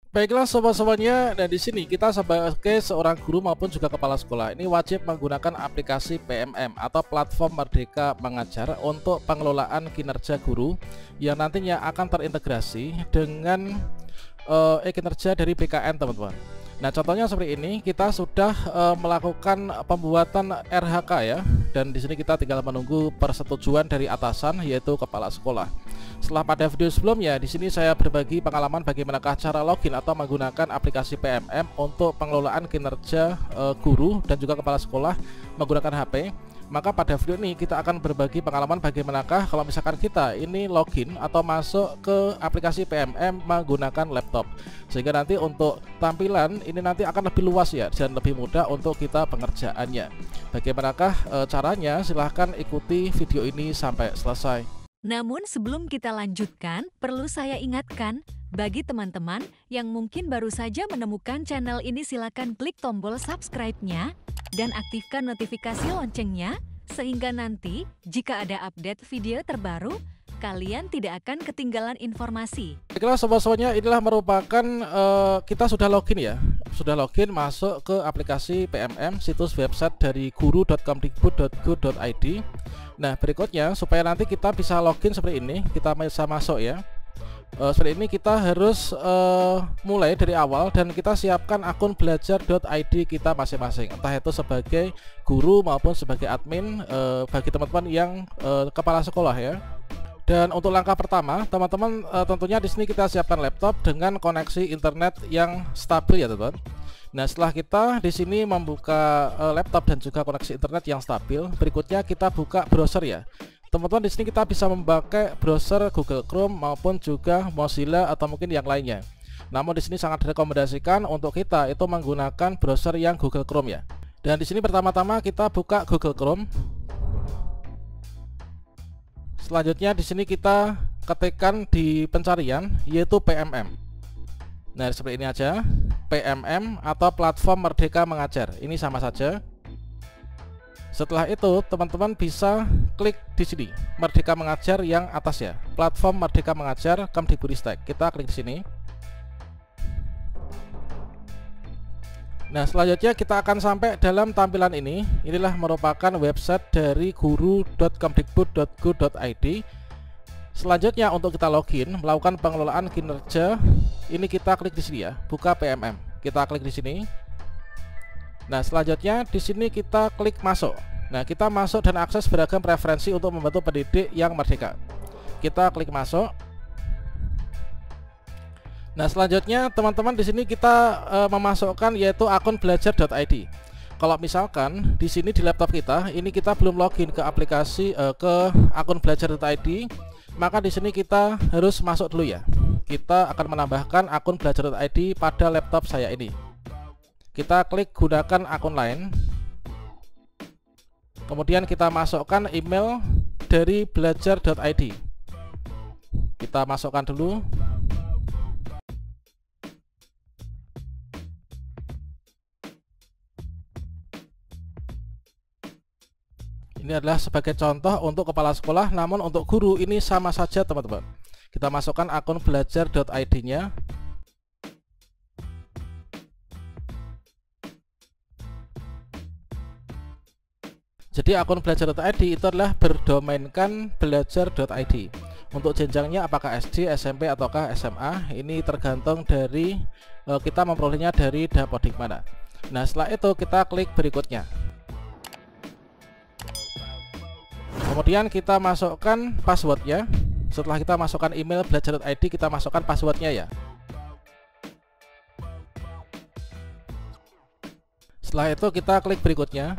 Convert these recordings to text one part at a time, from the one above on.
Baiklah sobat-sobatnya, dan di sini kita sebagai seorang guru maupun juga kepala sekolah ini wajib menggunakan aplikasi PMM atau Platform Merdeka Mengajar untuk pengelolaan kinerja guru yang nantinya akan terintegrasi dengan kinerja dari BKN, teman-teman. Nah, contohnya seperti ini, kita sudah melakukan pembuatan RHK ya, dan di sini kita tinggal menunggu persetujuan dari atasan yaitu kepala sekolah. Setelah pada video sebelumnya, di sini saya berbagi pengalaman bagaimana cara login atau menggunakan aplikasi PMM untuk pengelolaan kinerja guru dan juga kepala sekolah menggunakan HP. Maka pada video ini kita akan berbagi pengalaman bagaimanakah kalau misalkan kita ini login atau masuk ke aplikasi PMM menggunakan laptop, sehingga nanti untuk tampilan ini nanti akan lebih luas ya dan lebih mudah untuk kita pengerjaannya. Bagaimanakah caranya? Silahkan ikuti video ini sampai selesai. Namun sebelum kita lanjutkan, perlu saya ingatkan, bagi teman-teman yang mungkin baru saja menemukan channel ini, silakan klik tombol subscribe-nya dan aktifkan notifikasi loncengnya, sehingga nanti jika ada update video terbaru, kalian tidak akan ketinggalan informasi. Baiklah sobat-sobatnya, inilah merupakan kita sudah login ya, sudah login masuk ke aplikasi PMM, situs website dari guru.kemdikbud.go.id. Nah, berikutnya supaya nanti kita bisa login seperti ini, kita bisa masuk ya. Seperti ini kita harus mulai dari awal dan kita siapkan akun belajar.id kita masing-masing, entah itu sebagai guru maupun sebagai admin bagi teman-teman yang kepala sekolah ya. Dan untuk langkah pertama, teman-teman tentunya di sini kita siapkan laptop dengan koneksi internet yang stabil ya, teman-teman. Nah, setelah kita di sini membuka laptop dan juga koneksi internet yang stabil, berikutnya kita buka browser ya. Teman-teman, di sini kita bisa memakai browser Google Chrome maupun juga Mozilla atau mungkin yang lainnya. Namun di sini sangat direkomendasikan untuk kita itu menggunakan browser yang Google Chrome ya. Dan di sini pertama-tama kita buka Google Chrome. Selanjutnya di sini kita ketikkan di pencarian yaitu PMM. Nah, seperti ini aja, PMM atau Platform Merdeka Mengajar. Ini sama saja. Setelah itu teman-teman bisa klik di sini Merdeka Mengajar yang atas ya, Platform Merdeka Mengajar Kemdikbudristek. Kita klik di sini. Nah, selanjutnya kita akan sampai dalam tampilan ini. Inilah merupakan website dari guru.kemdikbud.go.id. Selanjutnya untuk kita login melakukan pengelolaan kinerja, ini kita klik di sini ya, buka PMM. Kita klik di sini. Nah, selanjutnya di sini kita klik masuk. Nah, kita masuk dan akses beragam preferensi untuk membantu pendidik yang merdeka. Kita klik masuk. Nah, selanjutnya teman-teman di sini kita memasukkan yaitu akun belajar.id. Kalau misalkan di sini di laptop kita ini kita belum login ke aplikasi ke akun belajar.id, maka di sini kita harus masuk dulu ya. Kita akan menambahkan akun belajar.id pada laptop saya ini. Kita klik gunakan akun lain. Kemudian kita masukkan email dari belajar.id. Kita masukkan dulu. Ini adalah sebagai contoh untuk kepala sekolah, namun untuk guru ini sama saja teman-teman. Kita masukkan akun belajar.id-nya. Jadi akun belajar.id itu adalah berdomainkan belajar.id. Untuk jenjangnya apakah SD, SMP ataukah SMA, ini tergantung dari kita memperolehnya dari Dapodikmana. Nah, setelah itu kita klik berikutnya. Kemudian kita masukkan passwordnya. Setelah kita masukkan email belajar.id, kita masukkan passwordnya ya. Setelah itu kita klik berikutnya.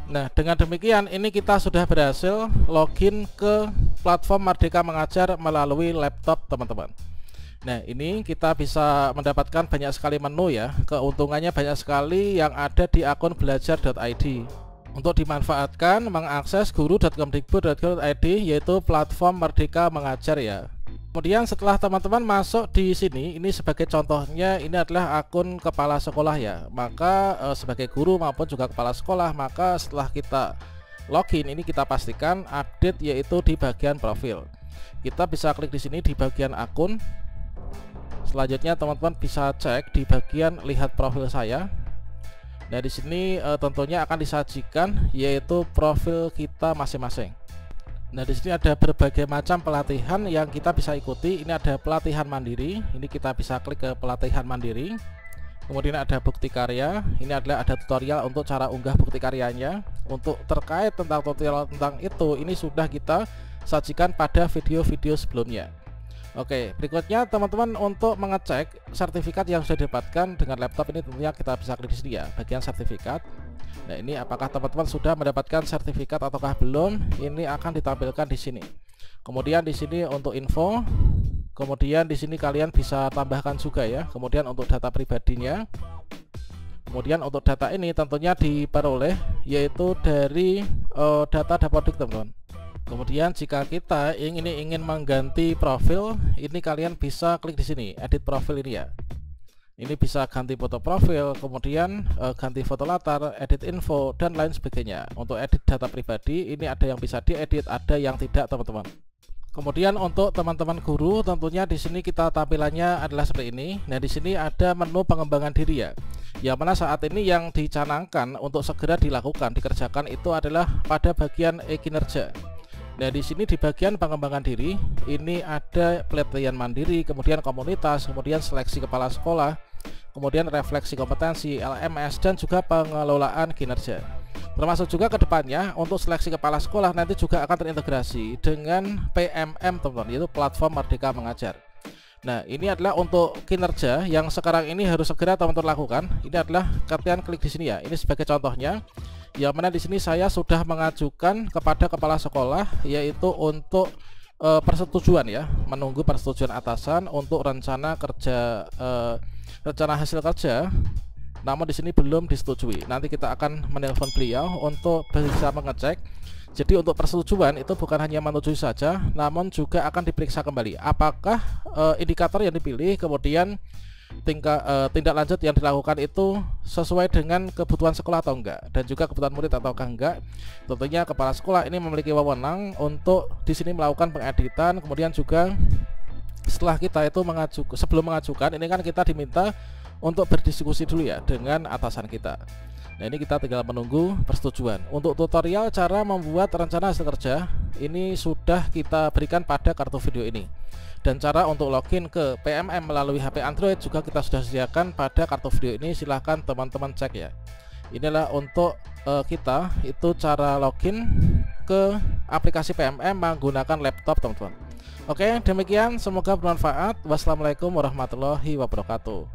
Nah, dengan demikian ini kita sudah berhasil login ke Platform Merdeka Mengajar melalui laptop teman-teman. Nah, ini kita bisa mendapatkan banyak sekali menu ya. Keuntungannya banyak sekali yang ada di akun belajar.id. Untuk dimanfaatkan mengakses guru.kemdikbud.go.id yaitu Platform Merdeka Mengajar ya. Kemudian setelah teman-teman masuk di sini, ini sebagai contohnya ini adalah akun kepala sekolah ya. Maka sebagai guru maupun juga kepala sekolah, maka setelah kita login, ini kita pastikan update yaitu di bagian profil. Kita bisa klik di sini di bagian akun. Selanjutnya teman-teman bisa cek di bagian lihat profil saya. Nah, di sini tentunya akan disajikan yaitu profil kita masing-masing. Nah, di sini ada berbagai macam pelatihan yang kita bisa ikuti. Ini ada pelatihan mandiri. Ini kita bisa klik ke pelatihan mandiri. Kemudian ada bukti karya. Ini adalah ada tutorial untuk cara unggah bukti karyanya. Untuk terkait tentang tutorial tentang itu, ini sudah kita sajikan pada video-video sebelumnya. Oke, berikutnya teman-teman untuk mengecek sertifikat yang sudah didapatkan dengan laptop ini tentunya kita bisa klik di sini ya, bagian sertifikat. Nah, ini apakah teman-teman sudah mendapatkan sertifikat ataukah belum? Ini akan ditampilkan di sini. Kemudian di sini untuk info. Kemudian di sini kalian bisa tambahkan juga ya. Kemudian untuk data pribadinya. Kemudian untuk data ini tentunya diperoleh yaitu dari data Dapodik, teman-teman. Kemudian jika kita ingin mengganti profil, ini kalian bisa klik di sini, edit profil ini ya. Ini bisa ganti foto profil, kemudian ganti foto latar, edit info dan lain sebagainya. Untuk edit data pribadi, ini ada yang bisa diedit, ada yang tidak, teman-teman. Kemudian untuk teman-teman guru, tentunya di sini kita tampilannya adalah seperti ini. Nah, di sini ada menu pengembangan diri ya. Yang mana saat ini yang dicanangkan untuk segera dilakukan, dikerjakan itu adalah pada bagian e-kinerja. Nah, di sini di bagian pengembangan diri ini ada pelatihan mandiri, kemudian komunitas, kemudian seleksi kepala sekolah, kemudian refleksi kompetensi, LMS, dan juga pengelolaan kinerja. Termasuk juga kedepannya untuk seleksi kepala sekolah nanti juga akan terintegrasi dengan PMM, teman-teman, yaitu platform Merdeka Mengajar. Nah, ini adalah untuk kinerja yang sekarang ini harus segera teman-teman lakukan. Ini adalah kalian klik di sini ya. Ini sebagai contohnya. Yang mana di sini saya sudah mengajukan kepada kepala sekolah yaitu untuk persetujuan ya, menunggu persetujuan atasan untuk rencana kerja, rencana hasil kerja. Namun di sini belum disetujui. Nanti kita akan menelpon beliau untuk bisa mengecek. Jadi untuk persetujuan itu bukan hanya menyetujui saja, namun juga akan diperiksa kembali apakah indikator yang dipilih, kemudian tindak lanjut yang dilakukan itu sesuai dengan kebutuhan sekolah atau enggak, dan juga kebutuhan murid ataukah enggak. Tentunya kepala sekolah ini memiliki wewenang untuk di sini melakukan pengeditan. Kemudian juga setelah kita itu sebelum mengajukan ini kan kita diminta untuk berdiskusi dulu ya dengan atasan kita. Nah, ini kita tinggal menunggu persetujuan. Untuk tutorial cara membuat rencana hasil kerja ini sudah kita berikan pada kartu video ini. Dan cara untuk login ke PMM melalui HP Android juga kita sudah sediakan pada kartu video ini. Silahkan teman-teman cek ya. Inilah untuk kita itu cara login ke aplikasi PMM menggunakan laptop, teman-teman. Oke, demikian, semoga bermanfaat. Wassalamualaikum warahmatullahi wabarakatuh.